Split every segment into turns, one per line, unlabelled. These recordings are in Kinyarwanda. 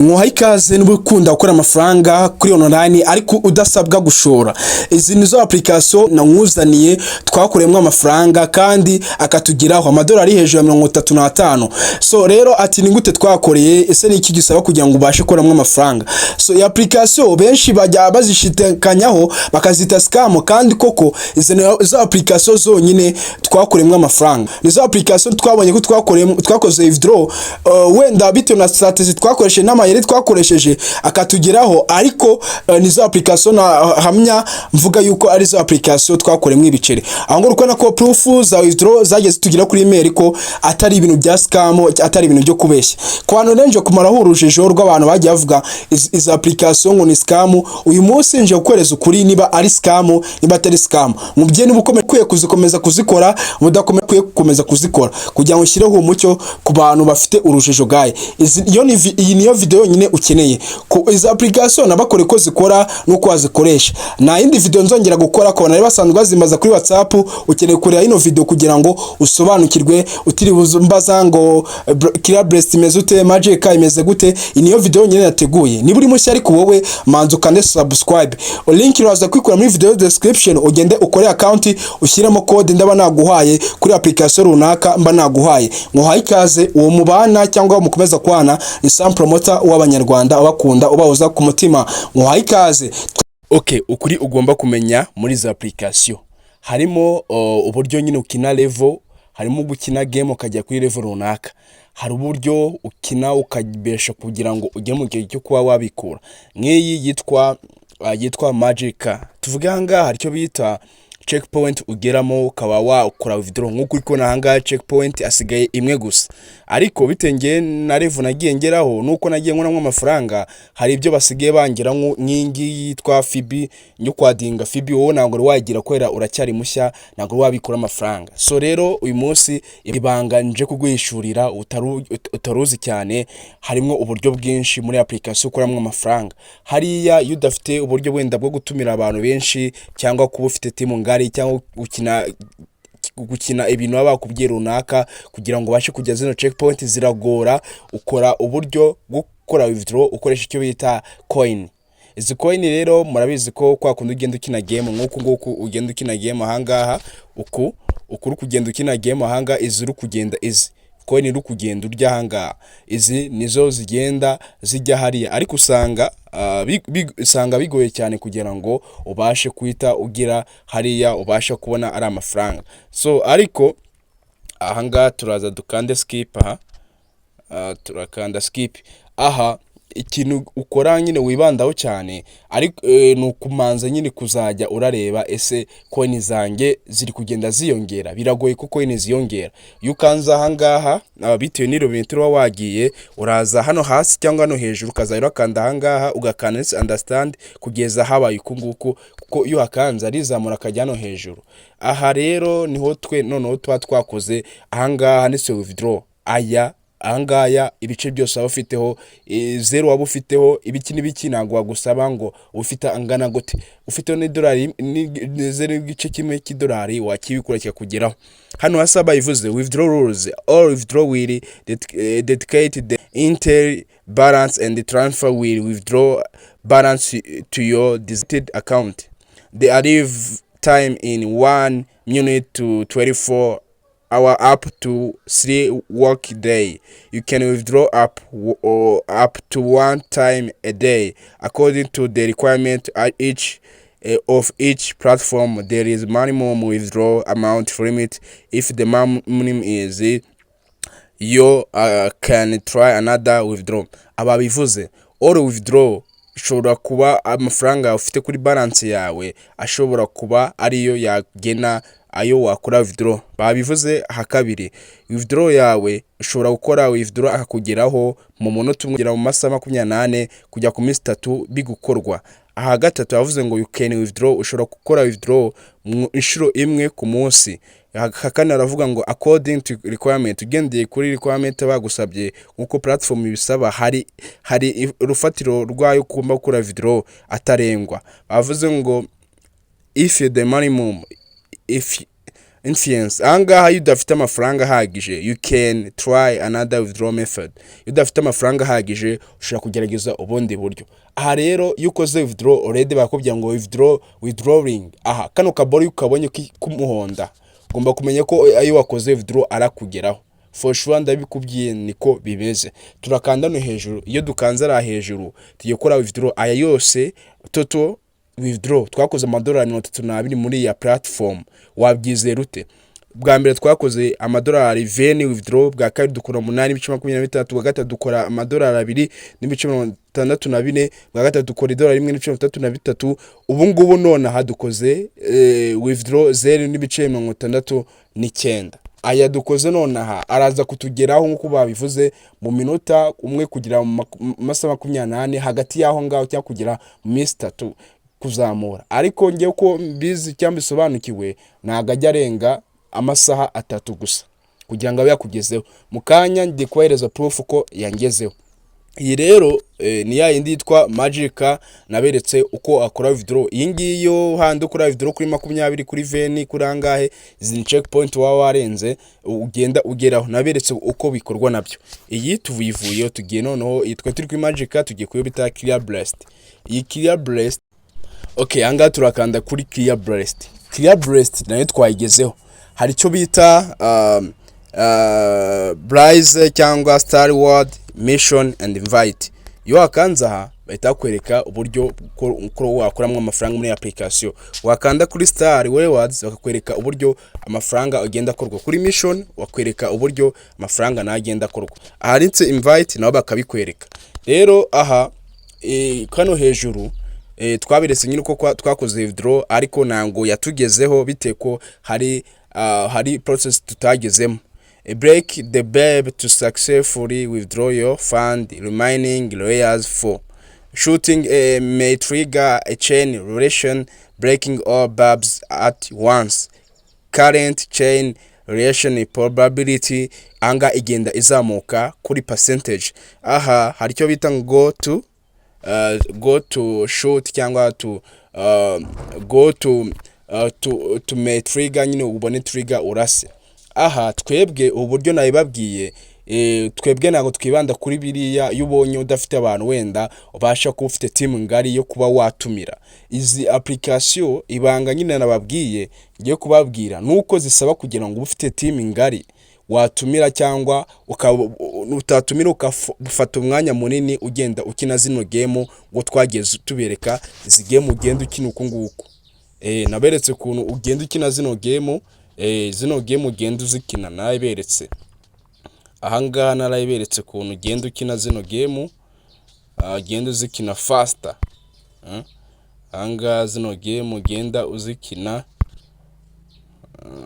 Mwaha ikaze n'ubukunda gukora amafaranga kuri online ariko udasabwa gushora. Izi nizo application nankuzaniye twakoreyemo amafaranga kandi akatugiraho amadolari hejuru ya 35. So rero ati ni gute twakoreye ese ni iki gisaba kugira ngo ubashe koramwe amafaranga. So iyi application benshi bajya bazishitanyaho bakazita scam kandi koko izo application zonyine twakoreyemo amafaranga. Nizo application twabonye ko twakoze withdraw wenda bitewe na strategy twakoresheje n'amayeri twakoresheje akatugeraho ariko nizo application hamya mvuga yuko ari zo application twakoremwe ibiceri aho ngo rukona ko proof za withdraw zageze tugira kuri email ko atari ibintu bya scam atari ibintu byo kubeshya ku bantu renje kumaraho urujejo rw'abantu bagiye bavuga izo application ngo ni scam. Uyu munsi nje gukoreza ukuri niba ari scam niba atari scam mubye nibukomeye kuzikomeza kuzikora mudakomeye gukomeza kuzikora kugira ngo shireho umucyo ku bantu bafite urujejo gaye. Iyi niyo video nyine ukeneye ku izo application nabakore ko zikora nuko wazikoresha. Na yindi video nzongera gukora ko nari basanzwe bazimaza kuri WhatsApp ukeneye kureba ino video kugira ngo usobanukirwe utiri buzumbaza ngo killer breast imeze ute magic imeze gute. Iniyo video nyine yateguye niba uri mushya ariko wowe manzo kande subscribe link iraza kwikura muri video description ugende ukore account ushyiremo code ndaba naguhaye kuri application runaka mba naguhaye muhaye ikaze uwo mubana cyangwa mukomeza kwana ni Sam promoter w'abanyarwanda abakunda ubahoza ku mutima muhaye ikaze. Okay, ukuri ugomba kumenya muri za application harimo uburyo nyine ukina level, harimo gukina game ukajya kuri level runaka, hari uburyo ukina ukabesha kugira ngo ujye mu gihe cyo kuba wabikura. Nk'iyi yitwa Magic, tuvuga hanga hari cyo bita checkpoint ugeramo ukaba wakora withdraw nkuko iko nahanga checkpoint asigaye imwe gusa, ariko bitengeye na level nagiye ngeraho nuko nagiye nkona amafaranga hari ibyo basigaye bangira nk'ingi yitwa Fibi nyo kwadinga Fibi wowe ntabwo wagira kwera uracyari mushya ntabwo wabikora amafaranga. So rero uyu munsi ibanga nje kugwishurira utaruzi cyane harimo uburyo bwinshi muri application ukoramo amafaranga. Hariya iyo udafite uburyo wenda bwo gutumira abantu benshi cyangwa kuba ufite team ngari cyangwa gukina ibintu abakubye runaka kugira ngo bashe kujya zino checkpoint ziragora, ukora uburyo bwo gukora withdraw ukoresha icyo bita coin. Izi coin rero murabizi ko kwa kundi ugenda ukina game nguko ugenda ukina game ahangaha ukuru kugenda ukina game ahanga izuru kugenda izi coin iri kugenda urya hanga izi nizo zigenda zijya hariya, ariko usanga bigoye cyane kugira ngo ubashe kwita ugira hariya ubasha kubona ari amafaranga. So ariko ahanga turaza dukande skip turakanda skip aha ikintu ukora nyine wibandaho cyane ariko nukumanza nyine kuzajya urareba ese coin zanjye ziri kugenda ziyongera. Biragoye kuko coin ziyongera yukanza ahangaha bitewe n'irometero wagiye uraza hano hasi cyangwa hano hejuru ukazahira akanda ahangaha ugakana understand kugeza habaye ukunguko kuko iyo hakanza arizamura akajya hano hejuru. Aha rero niho noneho twakoze ahangaha ni withdraw ahangaya ibice byose waba ufiteho zero waba ufiteho ibiki n'ibiki ntabwo wagusaba ngo ufite angana gute ufiteho n'idolari zero igice kimwe cy'idolari wakibikura kikugeraho. Hano hasaba ivuze withdraw rules or withdraw will dedicate the inter balance and the transfer will withdraw balance to your designated account. The arrive time in 1 minute to 24 hour up to 3 work day. You can withdraw up to 1 time a day according to the requirement of each platform. There is minimum withdrawal amount limit. If the minimum is you can try another withdraw. Ababivuze all withdraw ishobora kuba amafaranga ufite kuri balance yawe ashobora kuba ariyo yagena ayo wakora withdraw. Babivuze hakabiri withdraw yawe ushobora gukora withdraw akakugeraho mu munota umugera mu masaha 28 kujya ku minsi 3 bigukorwa. Aha gatatu yavuze ngo you can withdraw ushobora gukora withdraw inshuro imwe ku munsi. Hakana aravuga ngo according to requirement ugendeye kuri requirement bagusabye nkuko platform ibisaba hari urufatiro rwayo kumba gukora withdraw atarengwa. Bavuze ngo if the minimum influence. Ahangaha iyo udafite amafaranga ahagije, you can try another withdrawal method. Iyo udafite amafaranga ahagije ushobora kugerageza ubundi buryo. Aha rero iyo ukoze withdraw already bakubwira ngo withdrawing, aha kano kabori ukabonye k'umuhonda, ugomba kumenya ko ayo wakoze withdraw arakugeraho. For sure ndabikubwiye niko bimeze. Turakanda no hejuru, iyo dukanze ara hejuru tugiye gukora withdraw aya yose total withdraw twakoze amadolari 32 muri ya platform. Wabyize rute? Bwa mbere twakoze amadolari 20 withdraw, bwa kabiri dukora 8.23, bwa gatatu dukora amadolari 2.64, bwa gatatu dukora idolari 1.33. Ubu ngubu none aha dukoze withdraw 0.69. Aya dukoze none aha araza kutugeraho nkuko babivuze mu minota umwe kugira mu masaha 28, hagati yaho ngaho cyangwa kugira mu minsi 3 kuzamura. Ariko ngiye ko mbizi cyangwa bisobanukiwe naga ajya arenga amasaha 3 gusa kugira ngo abe yakugezeho. Mu kanya ngiye kohereza proof ko yangezeho. Iyi rero ni ya yindi yitwa Magica naberetse uko akora withdraw. Iyi ngiyo handi ukora withdraw kuri 20 kuri 20 kuri angahe izi checkpoint warenze ugenda ugeraho, naberetse uko bikorwa nabyo. Iyi tuvuyivuye tugiye noneho yitwa turi kuri Magica, tugiye kuyo bita Clear Blast. Iyi Clear Blast, okay, anga turakanda kuri Clear Blast. Clear Blast nayo twayigezeho. Hari cyo bita Blaze cyangwa Star Ward Mission and Invite. Iyo wakanza aha bahita kwereka uburyo uko wakoramwe amafaranga muri application. Wakanda kuri Star Rewards bakakwereka uburyo amafaranga agenda akorwa. Kuri Mission wakwereka uburyo amafaranga nagenda akorwa. Aharitse Invite nabo bakabikwereka. Rero aha kano hejuru twabiretse nyine uko twakoze withdraw, ariko nango yatugezeho biteko hari process tutagezemo. Break the babe to successfully withdraw your fund remaining layers for shooting may trigger a chain reaction, breaking all babs at once. Current chain reaction probability anga igenda izamuka kuri percentage. Aha hari cyo bita go to shoot cyangwa to may trigger, nyine ubone trigger urase. Aha twebwe uburyo nabibabwiye, twebwe nago twibanda kuri biriya yubonye udafite abantu wenda ubasha kuba ufite team ngari yo kuba watumira. Izi application ibanga nyine nababwiye ngiye kubabwira nuko zisaba kugira ngo ufite team ngari watumira cyangwa utatumira ukafata umwanya munini ugenda ukina zino game ngo twageze tubereka izi game ugenda ukina uko nguko. Naberetse kuntu ugenda ukina zino game, zino game ugenda uzikina naberetse. Ahangaha narayiberetse kuntu ugenda ukina zino game, ugenda uzikina faster. Ahangaha zino game ugenda uzikina,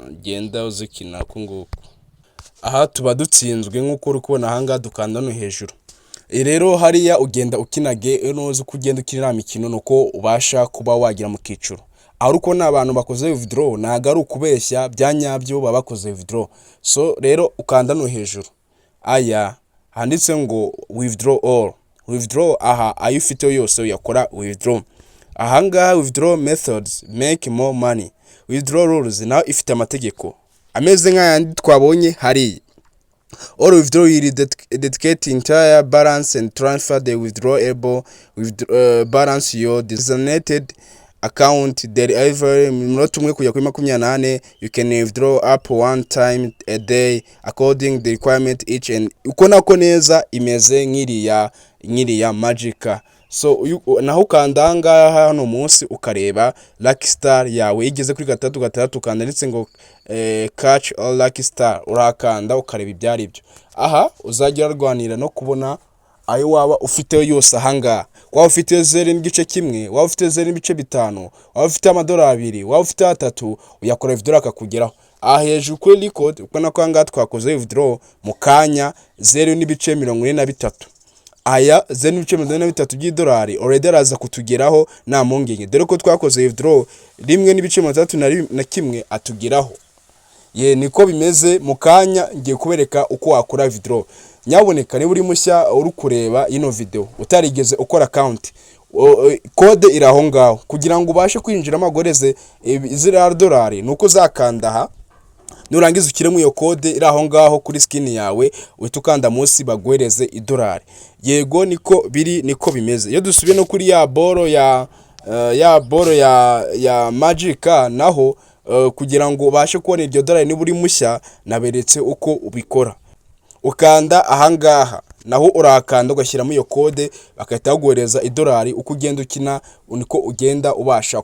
ugenda uzikina uko nguko. Aha tuba dutsinzwe nkuko uri kubona ahangaha dukanda no hejuru. Rero hariya ugenda ukina noze kugenda ukinira mikino nuko ubasha kuba wagira mu kicuro. Aruko n'abantu bakoze withdraw naga ari ukubeshya byanyabyo babakoze withdraw. So rero ukanda no hejuru. Aya handitse ngo withdraw all. Withdraw aha ayufite yose uyakora withdraw. Ahangaha withdraw methods make more money. Withdraw rules naho ifite amategeko ameze nk'ayandi twabonye hari. All withdraw will dedicate entire balance and transfer the withdrawable balance your designated account every minute umwe kujya kuri 28. You can withdraw up one time a day according the requirement each, and uko nako neza imeze nk'iriya Magica. So naho ukandanga hano munsi ukareba Lucky Star yawe igeze kuri 3 ukanditse ngo catch all Lucky Star, urakanda ukareba ibyari byo. Aha uzagira rwanira no kubona ayo waba ufite yose ahanga. Waba ufite 0.1, waba ufite 0.5, waba ufite amadolari 2, waba ufite 3, uyakora withdraw akakugeraho. Aha hejuru kuri record uko nako anga twakoze withdraw mu kanya 0.43. Aya 0.43 by'idolari already araza kutugeraho nta mpungenge, dore ko twakoze withdraw 1.31 atugeraho. Niko bimeze. Mu kanya ngiye kubereka uko wakora withdraw. Nyaboneka niba uri mushya uri kureba ino video utarigeze ukora account, code iraho ngaho kugira ngo ubashe kwinjira amagoreze $0 nuko zakanda aha nurangiza ukiremo iyo code iri aho ngaho kuri skin yawe uhita ukanda munsi baguhereze idolari. Yego niko biri, niko bimeze. Iyo dusubiye no kuri ya boro ya Magic naho kugira ngo ubashe kubona iryo dolari niba uri mushya naberetse uko ubikora. Ukanda ahangaha naho urakanda ugashyiramo iyo code bakahita baguhereza idolari. Uko ugenda ukina niko ugenda ubasha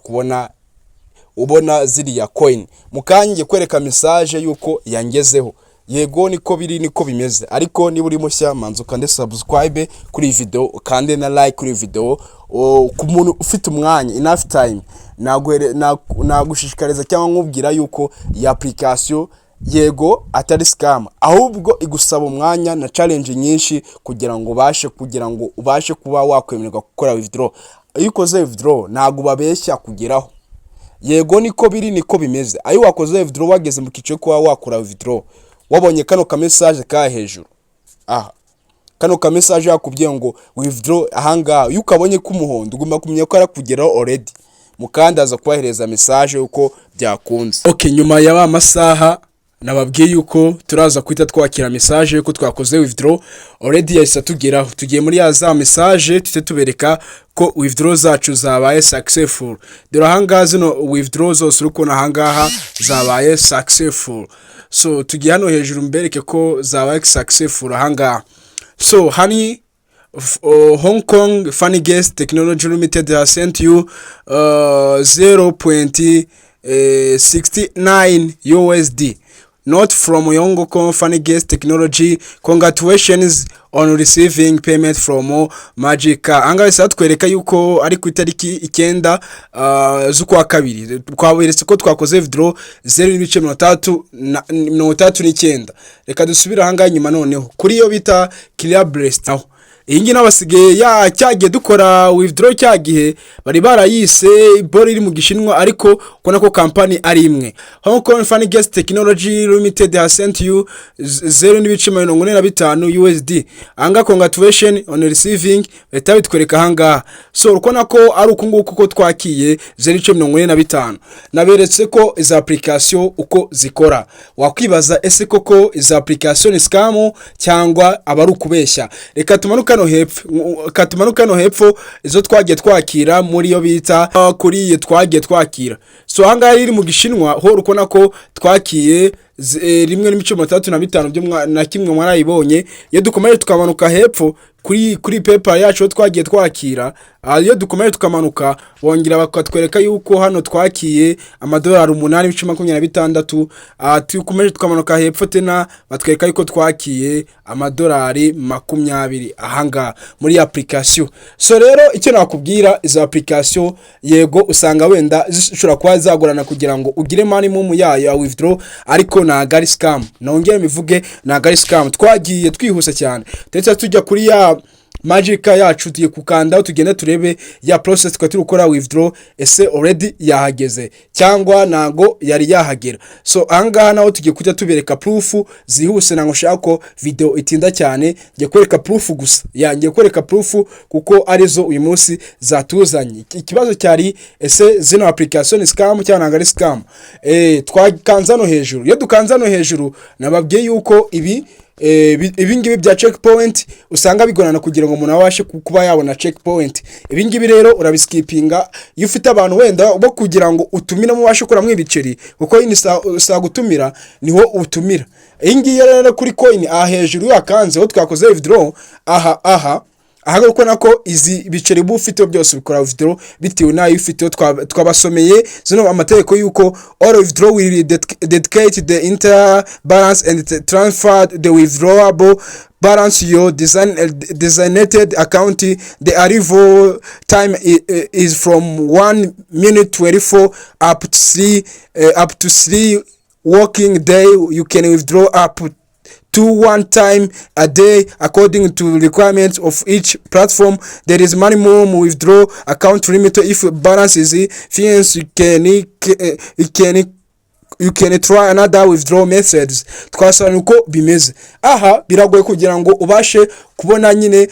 ubona ziriya coin. Mukanye kwereka message yuko yangezeho. Yego niko biri, niko bimeze. Ariko niba uri mushya manzo ukande subscribe kuri iyi video, ukande na like kuri iyi video. Ku muntu ufite umwanya enough time nagushishikariza cyangwa nkubwira yuko iyi application yego atari scam, ahubwo igusaba umwanya na challenge nyinshi kugira ngo ubashe kuba wakwemererwa gukora withdraw. Iyo ukoze withdraw ntago babeshya kugeraho. Yego niko biri, niko bimeze. Ayo wakoze withdraw wageze mu kice kuba wakora withdraw, wabonye kano ka message ka hejuru kano ka message yakubwiye ngo withdraw ahangaha, iyo ukabonye ko umuhondo ugomba kumenya ko arakugeraho already. Mukandaza kubahereza message uko byakunze. Okay, nyuma ya masaha nababwiye yuko turaza kwita twakira message yuko twakoze withdraw already yahise tugeraho. Tugiye muri za message tubereka ko withdraw zacu zabaye successful. Dore ahangaha zino withdraw zose uko nahangaha zabaye successful. So tugiye hano hejuru mbereke ko zabaye successful ahangaha. So honey, Hong Kong Funny Guest Technology Limited has sent you 0.69 USD. Not from Hong Kong Funny Guest Technology. Congratulations on receiving payment from Magic. Anga satwereka yuko ari ku itariki 9 z'ukwa kabiri. Twaberetse ko twakoze withdraw 0.39. Reka dusubira hanga nyuma noneho kuri yo bita Clear Breast. Naho iyi nabasigaye cyagiye dukora withdraw cyagihe bari barayise bori iri mu Gishinwa, ariko kona ko company ari imwe. Hong Kong Funny Guest Technology Limited has sent you 0.45 USD. Anga congratulations on receiving, leta bitwereka hanga. So urukona ko ari ukunguko ko twakiye 0.45. Naberetse ko iza application uko zikora. Wakwibaza ese koko iza application ni scam cyangwa abaru kubeshya. Reka tumanuka no hepfo izo twagiye twakira muri yo bita kuri twagiye twakira. So hanga iri mu Gishinwa ho urukona ko twakiye 1.35 byo na kimwe mwarayibonye. Iyo dukomeje tukamanuka hepfo kuri paper yacu twagiye twakira, iyo dukomeje tukamanuka bongera bakatwereka yuko hano twakiye amadolari 8.26. Tukomeje tukamanuka hepfo tena batwereka yuko twakiye amadolari 20 ahanga muri application. So rero icyo nakubwira izo application yego usanga wenda zishobora kwa zagorana kugira ngo ugire minimum yayo withdraw, ariko na gari scam. Nongeye mivuge na gari scam. Twagiye twihuse cyane ndetse tujya kuri ya Magic yacu tugiye kukanda tugenda turebe ya process twa turi gukora withdraw ese already yahageze cyangwa nago yari yahagera. So ahangaha naho tugiye kujya tubereka proof zihuse, nango shako video itinda cyane. Ngiye kwereka proof gusa, ngiye kwereka proof kuko arizo uyu munsi zatuzanye. Ikibazo cyari ese zino application scam cyangwa nagari scam. Twakanza no hejuru, iyo dukanza no hejuru nababwiye yuko ibingibi bya checkpoint usanga bigorana kugira ngo umuntu abashe kuba yabona checkpoint. Ibingibi rero urabiskipinga iyo ufite abantu wenda bo kugira ngo utumire mu bashe kuramwe ibiceri, kuko ini sa gutumira niho utumira. Ingiye rero kuri coin hejuru yakanze ho twakoze withdraw aha uko nako izi biceri bufite byose bikora withdraw bitewe nayo ufite. Twabasomeye zino amategeko yuko all withdraw will dedicate the entire balance and transfer the withdrawable balance your designated account. The arrival time is from 1 minute 24 up to 3 working day. You can withdraw up to 1 time a day according to requirements of each platform. There is minimum withdraw account limit. If balance is fiance, you can you can try another withdrawal methods. Twasobanura uko bimeze. Aha biragoye kugira ngo ubashe kubona nyine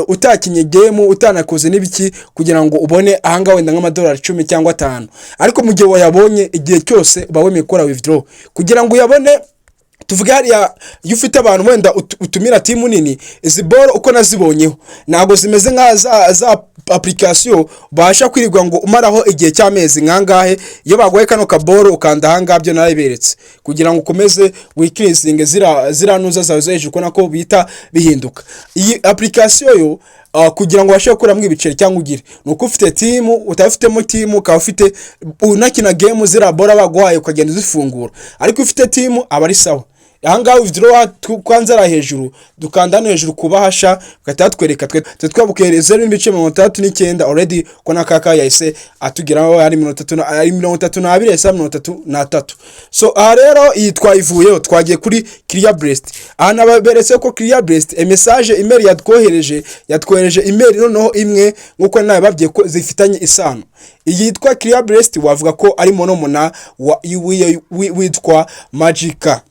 utakinye game utanakoze n'ibiki kugira ngo ubone ahanga wenda nk'amadolari 10 cyangwa 5, ariko mu gihe wayabonye igihe cyose uba wemeye gukora withdraw kugira ngo uyabone. Tuvuge hariya iyo ufite abantu wenda utumira timu nini, izi ball uko nazibonyeho ntago zimeze nka za application basha kwirigwa ngo umaraho igihe cy'amezi nkangahe. Iyo bagoye kano ka ball ukanda hanga byo naraberetse kugira ngo ukomeze wikirizinge ziranuza zawe zeje uko nako bita bihinduka. Iyi application yo kugira ngo bashe gukora mu ibiceri cyangwa ugire nuko ufite timu utafitemo timu ka ufite unakina game zira ball bagwaye ukagenda zifungura, ariko ufite timu aba ari sawa. Ahangaho withdraw kwanza ra hejuru dukanda no hejuru kubahasha gatatu twabukereze 0.39 already ko nakaka yahise atugeraho ari 32 so rero iyi twayivuyeho twagiye kuri Clear Breast. Aha nababeretse ko Clear Breast message email yatwohereje email noneho imwe nkuko nawe babye ko zifitanye isano. Iyi yitwa Clear Breast wavuga ko ari monomona witwa Magica.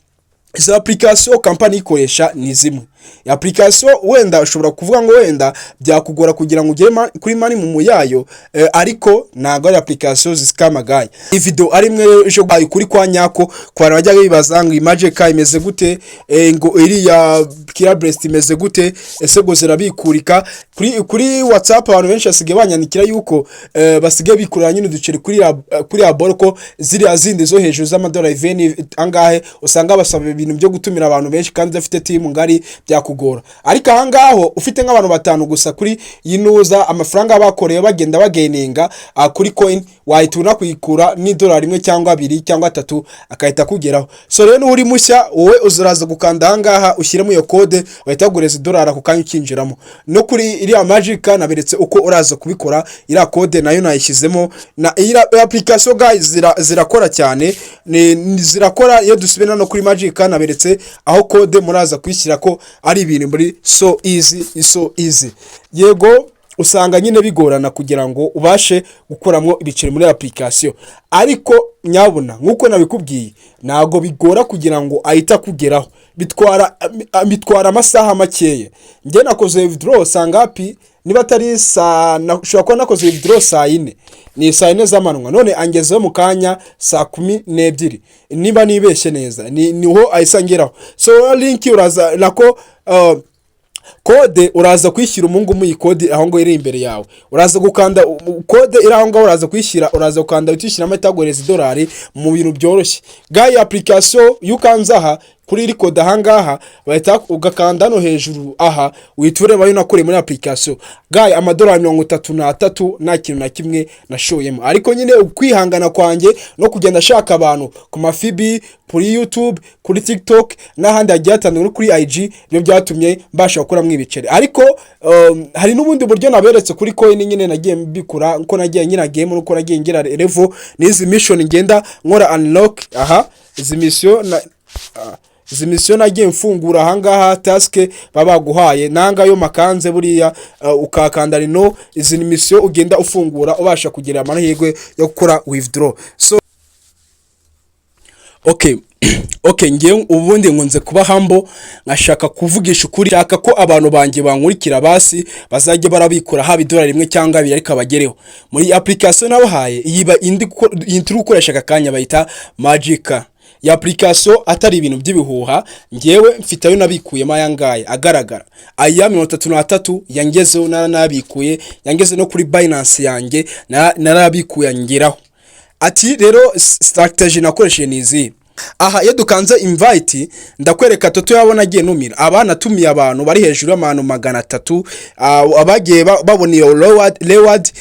Izo application company ikoresha ni zimwe. Application wenda ushobora kuvuga ngo wenda byakugora kugira ngo ugere kuri mani mu yayo, ariko ntago ari application zikamagaye. Iyi video ari mwe ejo kuri kwa nyako kwa bajya bibaza ngo Magica imeze gute, ngo iri ya Clear Breast imeze gute, ese go zirabikurika kuri WhatsApp. Abantu benshi asige banyandikira yuko basige bikuranya nyine ducere kuri aborko ziri azindi zo hejuru z'amadolari 20 angahe, usanga basaba ibintu byo gutumira abantu benshi kandi dafite team ngari byakugora. Ariko ahangaho ufite nk'abantu batanu gusa kuri yinuza amafaranga bakoreye bagenda bageninga kuri coin wahituna kuyikura ni dolari 1 cyangwa 2 cyangwa 3 akahita kugeraho. So rero uri mushya wowe uzuraza gukanda ahangaha ushyiremo iyo code bahita gureza dolari ako kanya ukinjiramo. No kuri iri Magica naberetse uko uraza kubikora, ira code nayo nayishyizemo na ira application guys zirakora cyane, zirakora iyo dusubira no kuri Magica naberetse aho code muraza kwishyira ko ari ibintu muri so easy. Yego usanga nyine bigorana kugira ngo ubashe gukoramo ibiceri muri application, ariko nyabona nkuko nabikubwiye nago bigora kugira ngo ahita kugeraho, bitwara amasaha makeye. Nge nakoze withdraw sangapi niba atari nashobora ko nakoze withdraw saa 4 ni saa 4 z'amanywa, none angezeho mu kanya saa 12 niba nibeshye neza niho ayisangeraho. So link uraza nako code uraza kwishyira umungu mu ikode aho ngo iri imbere yawe, uraza gukanda code iri aho ngo uraza kwishyira, uraza gukanda utishyira amatagoreza dolari mu bintu byoroshye. Gayi application yukanzaha kuri iri code ahangaha bahita ugakanda no hejuru aha witure bayo nakore muri application. Gayi amadolari 33 nta kintu na kimwe nashoyemo, ariko nyine ukwihangana kwanjye no kugenda shaka abantu ku mafibi kuri YouTube kuri TikTok n'ahandi ajyatana kuri IG byo byatumye mbasha gukora mwibicere. Ariko hari n'ubundi buryo naberetse kuri coin nyine nagiye mbikura uko nagiye nyina game uko nagiye ngira level n'izi mission ngenda nkora unlock. Aha izi mission nagiye mfungura ahangaha task babaguhaye nanga yo makanze buriya ukakanda rino izi mission ugenda ufungura ubasha kugira amahirwe yo gukora withdraw. So okay ngiye ubundi nkunze kuba humble, ngashaka kuvugisha ukuri, shaka ko abantu banjye bankurikira basi bazajye barabikura haba dolari 1 cyangwa 2 ariko abagereho muri application nabahaye. Yiba indi gukoresha akanya bayita Magica. Ya application atari ibintu by'ibihuha, ngewe mfite ayo nabikuyemo ayangaye agaragara aya 33 yangezeho nabikuye, yangeze no kuri Binance yanjye narabikuye ngeraho. Ati rero strategy nakoresheje nizi. Aha iyo dukanze invite ndakwereka toto yabona agiye numira abana tumiye abantu bari hejuru y'abantu 300 abagiye babona iyo reward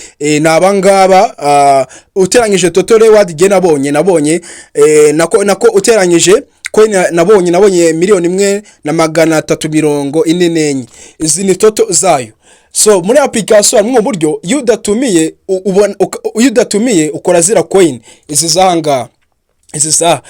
nabangaba uteranyije toto reward ge nabonye nako uteranyije ko nabonye miliyoni 1,340 izi ni toto zayo. So muri application mu buryo iyo udatumiye ukora zira coin izi zanga izi saha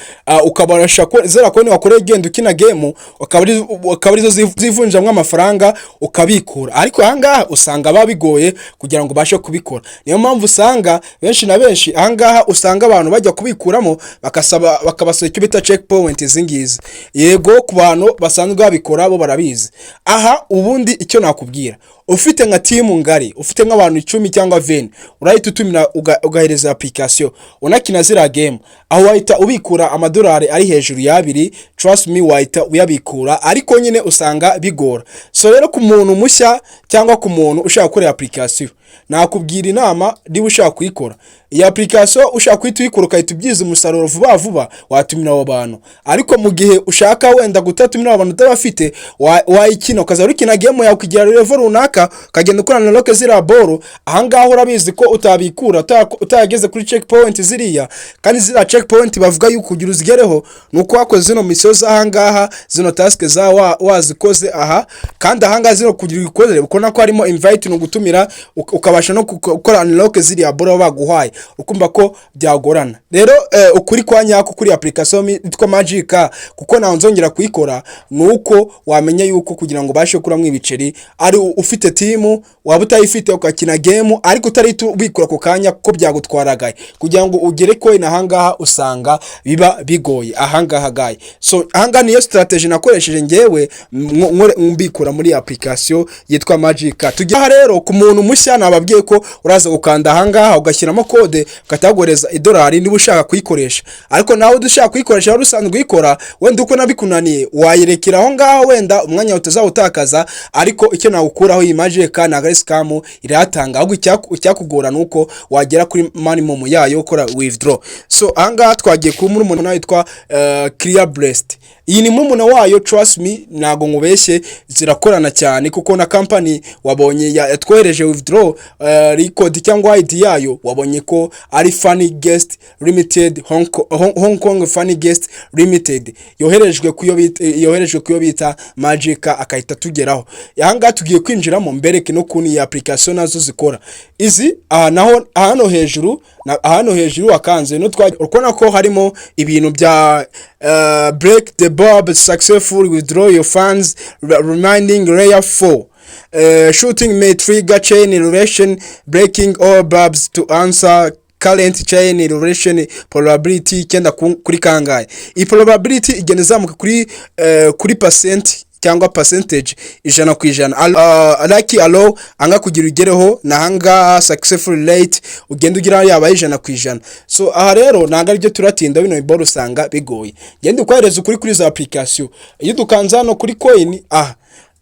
ukabasha ko zera ko ni wakoreye genda ukina game ukaba arizo zivunjamwe amafaranga ukabikura, ariko ahangaha usanga babigoye kugira ngo bashe kubikora. Niyo mpamvu usanga benshi na benshi ahangaha usanga abantu bajya kubikuramo bakabasaba icyo bita checkpoint zingizi. Yego ku bantu basanzwe babikora bo barabizi. Aha ubundi icyo nakubwira, ufite nka team ngari, ufite nk'abantu 10 cyangwa 20, urahita utumira ugahereza application unakina zira game, aho wahita ubikura amadolari ari hejuru ya 2. Trust me, wahita uyabikura, ariko nyine usanga bigora. So rero ku muntu mushya cyangwa ku muntu ushaka gukora application, nakubwira inama niba ushaka kuyikora iyi application, ushaka kuyikora ukahita ubyiza umusaruro vuba vuba, watumira abo bantu. Ariko mu gihe ushaka wenda gutatumira abantu utabafite, wayikina ukaza rukina game yawe kugira level runaka, kagenda ukorana na loke zira boro. Ahangaho urabizi ko utabikura utageze kuri checkpoint ziriya, kandi zira checkpoint bavuga yuko kugira uzigereho nuko wakoze zino misozi ahangaha, zino task za wazikoze aha, kandi ahangaha zino kugira ukoze ukona ko harimo invite no gutumira ukabasha no gukora unlock ziriya boro baguhaye, ukumva ko byagorana. Rero ukuri kwa nyako kuri application yitwa Magica, kuko naho nzongera kuyikora, nuko wamenya yuko kugira ngo bashe kuramwe ibiceri ari ufite team, waba utayifite ukakina game ariko utari ubikora ku kanya ko byagutwaragaye kugira ngo ugere ko ahangaha usanga biba bigoye ahangaha gaye. So ahangaha niyo strategy nakoresheje ngewe mbikura muri application yitwa Magica. Tugiye rero ku muntu mushya nababwiye ko uraza gukanda ahangaha ugashyiramo code ukatagoreza $1 niba ushaka kuyikoresha, ariko nawe dushaka kuyikoresha rusanzwe uyikora wenda uko nabikunaniye wayirekera aho ngaho, wenda umwanya utazawutakaza. Ariko icyo nawukuraho iyi Magica na gari scam iratanga, ahubwo icyakugora nuko wagera kuri money momo yayo ukora withdraw. So ahangaha twagiye ku muri umuntu witwa Clear Breast. Iyi ni mumuna wayo, trust me nago ngubeshye zirakorana cyane, kuko na company wabonye yatwohereje withdraw record cyangwa ID yayo, wabonye ko ari Funny Guest Limited, Hong Kong Funny Guest Limited, yoherejwe kuyo bita Magica akahita tugeraho. Yanga tugiye kwinjiramo mbereke no kuni ya application nazo zikora izi. Naho hano hejuru wakanze no urukona ko harimo ibintu bya break the bulb, successful withdraw your funds, reminding layer 4, shooting may trigger chain relation, breaking all bulbs to answer current chain relation probability. Kenda kuri kangaye i probability igenda zamuka kuri percent cyangwa percentage 100%. Lucky allow anga kugira ugereho na hanga successful rate ugenda ugira yaba 100%. So aha rero nanga aribyo turatinda bino biboro usanga bigoye. Genda ukwereza ukuri kuri za application, iyo dukanza no kuri coin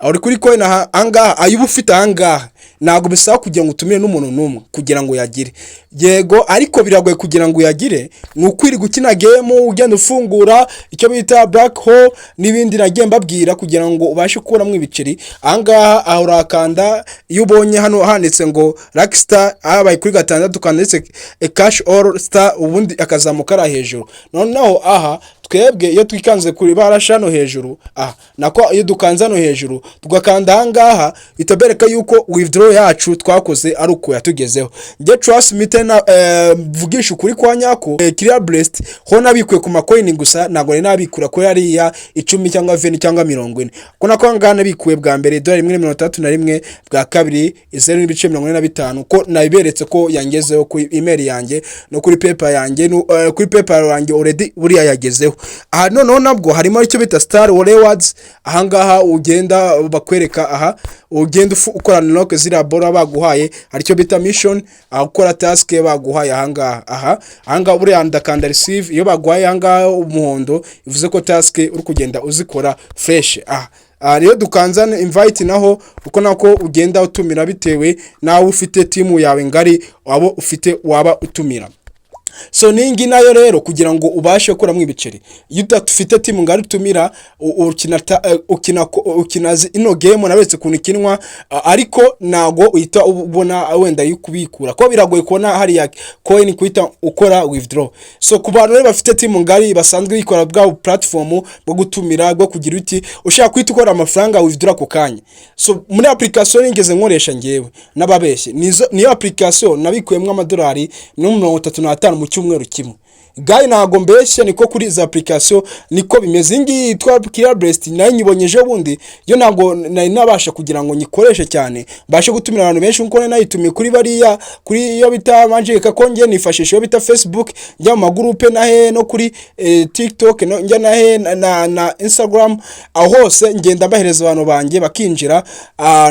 uri kuri coin ahangaha ayuba ufite ahangaha ntago bisaba kugira ngo utumire n'umuntu numwe kugira ngo yagire. Yego ariko biragoye kugira ngo yagire, nukwiri gukina game ugenda ufungura icyo bita black hole n'ibindi nagiye mbabwira kugira ngo ubashe kuramwe ibiceri. Ahangaha aho urakanda, iyo ubonye hano handitse ngo Rockstar abaye kuri 6 kanditse cash all star, ubundi akazamuka ara hejuru. Noneho aha twebwe iyo twikanze kuri barasha no hejuru nako iyo dukanza no hejuru tugakanda ahangaha itabereka yuko withdraw yacu twakoze ari uko yatugezeho. Nge trust me tena vugisha ukuri kwa nyako Clear Breast ho nabikuye ku macoin gusa, nago ari nabikura ko yari ya 10 cyangwa 20 cyangwa 40. Kona ko ngana bikuye bwa mbere $1.31, bwa kabiri 0.45 ko nabiberetse ko yangezeho ku email yanjye no kuri PayPal yanjye, kuri PayPal yanjye already buriya yagezeho. Noneho nabwo harimo icyo bita Star Rewards. Ahangaha ugenda bakwereka ugenda ukora unlock zira bora baguhaye, hari icyo bita mission ukora task baguhaye ahangaha buriya ndakanda receive. Iyo baguhaye ahangaha umuhondo bivuze ko task uri kugenda uzikora fresh. Rero dukanzana invite naho uko nako ugenda utumira bitewe nawe ufite team yawe ngari wabo ufite waba utumira. So ningi nayo rero kugira ngo ubashe kuramwe ibiceri, iyo udafite team ngari utumira ukina ino game nabetse kunikinwa, ariko nago uhita ubona wenda yukubikura ko biragoye kubona hari ya coin kuita ukora withdraw. So ku bantu rero bafite team ngari basanzwe bikora bwa platform bwo gutumira bwo kugira uti ushaka kwita ukora amafaranga withdraw ku kanya. So muri application ngeze nkoresha ngewe nababeshye niyo application nabikuyemo $35 mu cyumweru kimwe. Guy ntago mbeshye niko kuri za application niko bimeze. Ngiyi yitwa Killer Blast nayo nyibonyeje bundi yo ntago nari nabasha kugira ngo nyikoreshe cyane mbashe gutumira abantu benshi nkuko nayitumiye kuri bariya kuri iyo bita Magic ko ngiye nifashisha iyo bita Facebook njya mu magroupe nahe no kuri TikTok njya nahe na Instagram aho hose ngenda bahereza abantu banjye bakinjira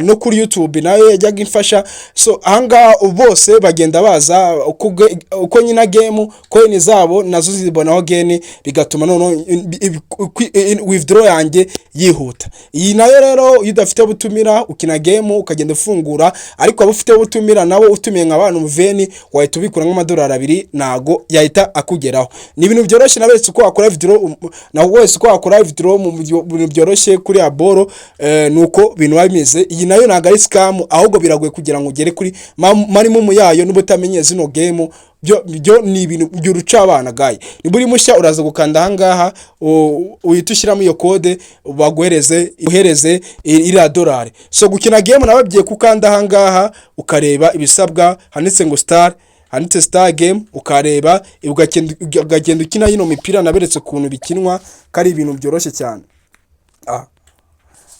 no kuri YouTube nayo yajyaga imfasha. So ahanga bose bagenda baza uko nyina game coin zabo nazo zibonaho gene bigatuma none withdraw yanjye yihuta. Iyi nayo rero iyo udafite butumira ukina game ukagenda ufungura ariko abo ufite butumira nawe utumiye nk'abantu muveni wahita ubikura nk'amadolari 2 nago yahita akugeraho. Ni ibintu byoroshye nabetse uko wakora withdraw na wese uko wakora withdraw mu bintu byoroshye kuri Aboro nuko bintu bimeze. Iyi nayo ntago ari scam ahubwo biragoye kugira ngo ugere kuri minimum yayo n'ubutamenye zino game byo ni ibintu by'uruca abana Guy. Ni buri mushya uraza gukanda ahangaha uhita ushyiramo iyo code baguhereze uhereze iriya dolari. So gukina game nababwiye kukanda ahangaha ukareba ibisabwa handitse ngo handitse star game ukareba ugagenda ukina yino mipira naberetse ukuntu bikinwa kari ibintu byoroshye cyane.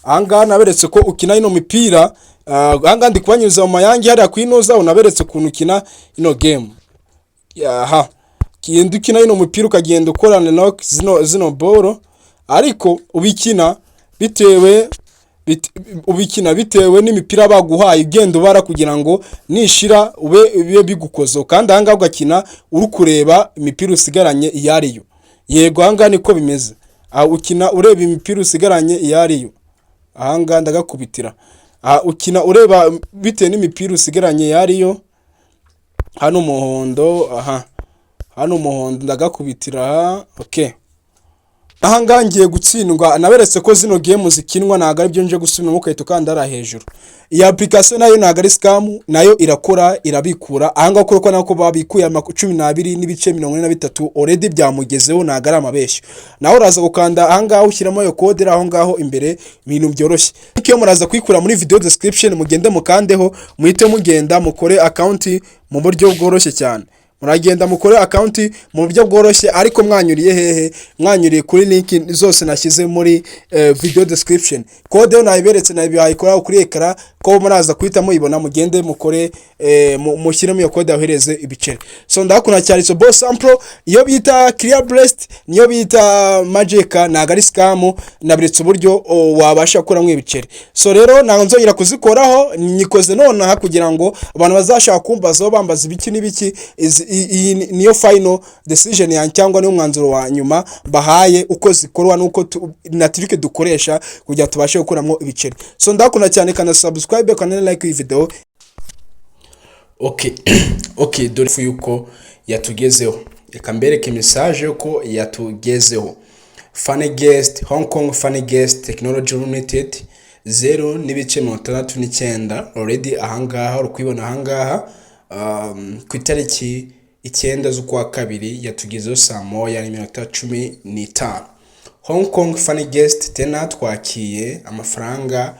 Ahangaha naberetse ko ukina yino mipira ahangaha ndi kubanyuza mu mayangi hariya kwinoza unaberetse ukuntu ukina ino game. Kigenda ukina ino mupira ukagenda ukorana no zino boro ariko ubikina bitewe n'imipira baguhaye ugenda ubara kugira ngo nishira ube bigukozo kandi ahanga ugakina uri kureba imipira usigaranye iyariyo. Yego ahanga niko bimeze ukina ureba imipira usigaranye iyariyo. Ahanga ndagakubitira ukina ureba bitewe n'imipira usigaranye iyariyo. Hano umuhondo hano umuhondo ndagakubitira okay. Ahanga ngiye gutsindwa naberetse ko zino game zikinwa naga ari byo nje gusubira mu kayito kandara hejuru. Iyi application nayo naga ari scam nayo irakora irabikura ahanga ko nako babikuye 12.43 already byamugezeho naga ari amabeshyo. Naho uraza gukanda ahanga ushyiramo yo code aho ngaho imbere ibintu byoroshye. Iyo muraza kwikura muri video description mugende mukandeho muhite mugenda mukore account mu buryo bworoshye cyane. Muragenda mukore account mu buryo bworoshye ariko mwanyuriye hehe mwanyuriye kuri link zose nashyize muri video description. Code yo nayiberetse nabihayikora kuri ekara ko muraza kwita muyibona mugende mukore mushyiremo iyo code ahereze ibiceri. So ndakuna cyari so boss sample iyo bita Killer Blast niyo bita Magic naga ari scam nabiretse uburyo wabasha gukora mu ibiceri. So rero ntago nzongera kuzikoraho nyikoze none kugira ngo abantu bazashaka kumbaza bambaza ibiki n'ibiki niyo final decision ya cyangwa niyo mwanzuro wa nyuma bahaye uko zikorwa nuko na trick dukoresha kugira tubashe gukuramo ibiceri. So ndakuna cyane kana subscribe kana like iyi video. Okay dore yuko yatugezeho reka mbereke message yuko yatugezeho. Funny Guest Hong Kong Funny Guest Technology Limited 0.69 already ahangaha ukwibona ahangaha ku itariki 9 z'ukwa kabiri yatugezeho saa 1:15. Hong Kong Funny Guest tena twakiye amafaranga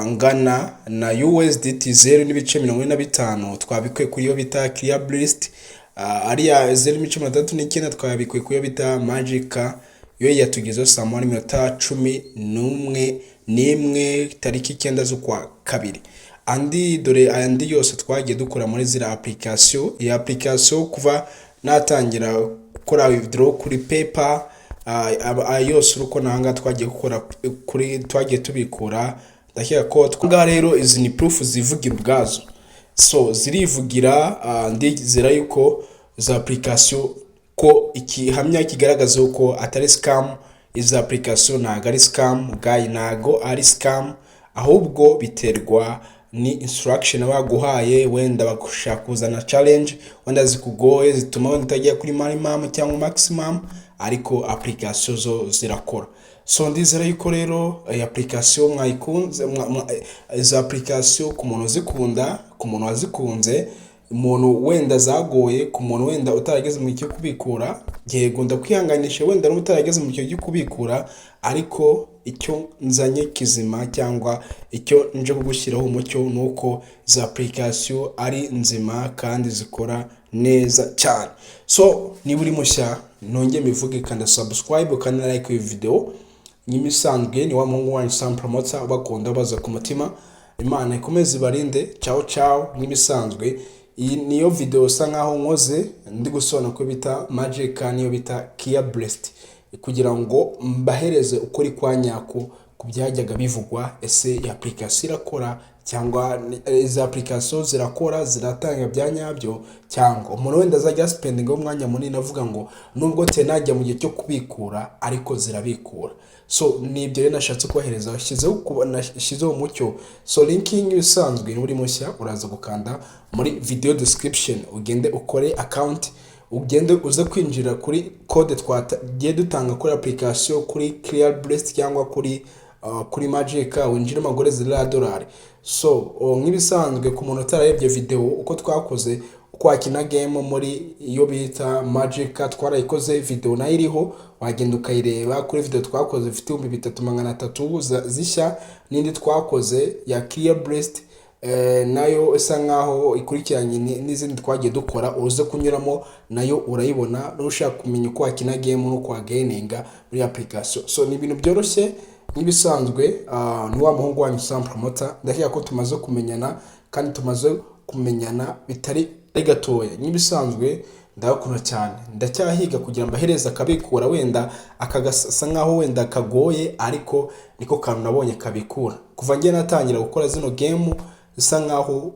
ngana na USDT 0.45 twabikwe kuri yo bita Killer Blast ariya 0.39 twabikwe kuri yo bita Magic yo yatugezeho saa 1:11 tariki 9 z'ukwa kabiri. Andi dore andi yose twagiye dukora muri zira application. Iyi application kuva natangira gukora withdraw kuri PayPal yose uko nanga twagiye gukora kuri twagiye tubikura ndakeka ko twanga rero izi ni proof zivugira ubwazo. So zirivugira ndizera yuko za application ko ikihamya kigaragaza uko atari scam. Izi application ntago ari scam Guy ntago ari scam ahubwo biterwa ni instruction baguhaye wenda bagushaka kuzana challenge wenda zikugoye zituma wenda utagiye kuri minimum cyangwa maximum ariko application zo zirakora. So ndizera yuko rero application mwayikunze za application ku muntu zikunda ku muntu wazikunze umuntu wenda zagoye ku muntu wenda utarageze mu cyo kubikura yego ndakwihanganisha wenda n'utarageze mu gihe cyo kubikura, ariko icyo nzanye kizima cyangwa icyo nje kugushyiraho umucyo ni uko za application ari nzima kandi zikora neza cyane. So niba uri mushya nongeye mivuge kandi subscribe kandi like iyi video. Nyimisanzwe ni wa muhungu wanyu Sam Promoter bakunda baza ku mutima. Imana ikomeze ibarinde. Ciao ciao. Nyimisanzwe iyi niyo video usa nkaho nkoze ndi gusona ko bita Magic niyo bita Kia Blast, kugira ngo mbahereze ukuri kwa nyako kubyajyaga bivugwa. Ese ya application irakora cyangwa izi application zirakora ziratanga byanyabyo, cyangwa umuntu wenda azajya spending umwanya munini avuga ngo nubwo tenajya mu gihe cyo kubikura ariko zirabikura. So nibyo rero nashatse kubahereza, washyizeho umucyo. So linking isanzwe ni muri mushya uraza gukanda muri video description, ugende ukore account, ugende uze kwinjira kuri code twagiye dutanga kuri application kuri Clear Blast cyangwa kuri Magic, winjira magore $0. So nk'ibisanzwe ku muntu utararebye video uko twakoze uko wakina game muri iyo bita Magic, twarayikoze video nayo iriho, wagenda ukayireba kuri video twakoze ifite 3300 zishya, n'indi twakoze ya Clear Blast nayo isa nkaho ikurikiranye n'izindi twagiye dukora, uze kunyuramo nayo urayibona. Ushaka kumenya uko wakina game n'uko wagaininga muri application. So ni ibintu byoroshye n'ibisanzwe. Ni wa muhungu wanyu Sam Promoter, ndashaka ko tumaze kumenyana kandi tumaze kumenyana bitari gatoya. N'ibisanzwe ndakunda cyane, ndacyahiga kugira mbahereza kabikura, wenda akagasa nkaho wenda kagoye, ariko niko kantu nabonye kabikura kuva ngiye natangira gukora zino game zisa nkaho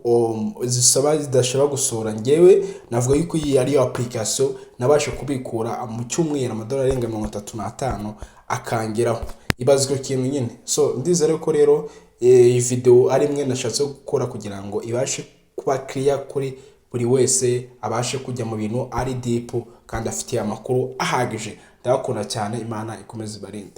zisaba zidashobora gusura. Ngewe navuga yuko iyi ari application nabasha kubikura mu cyumweru $35 akangeraho, ibazwe kintu nyine. So ndizere ko rero iyi video ari imwe nashatse gukora kugira ngo ibashe kuba clear kuri buri wese, abashe kujya mu bintu ari deep kandi afitiye amakuru ahagije. Ndakunda cyane, Imana ikomeze ibarinde.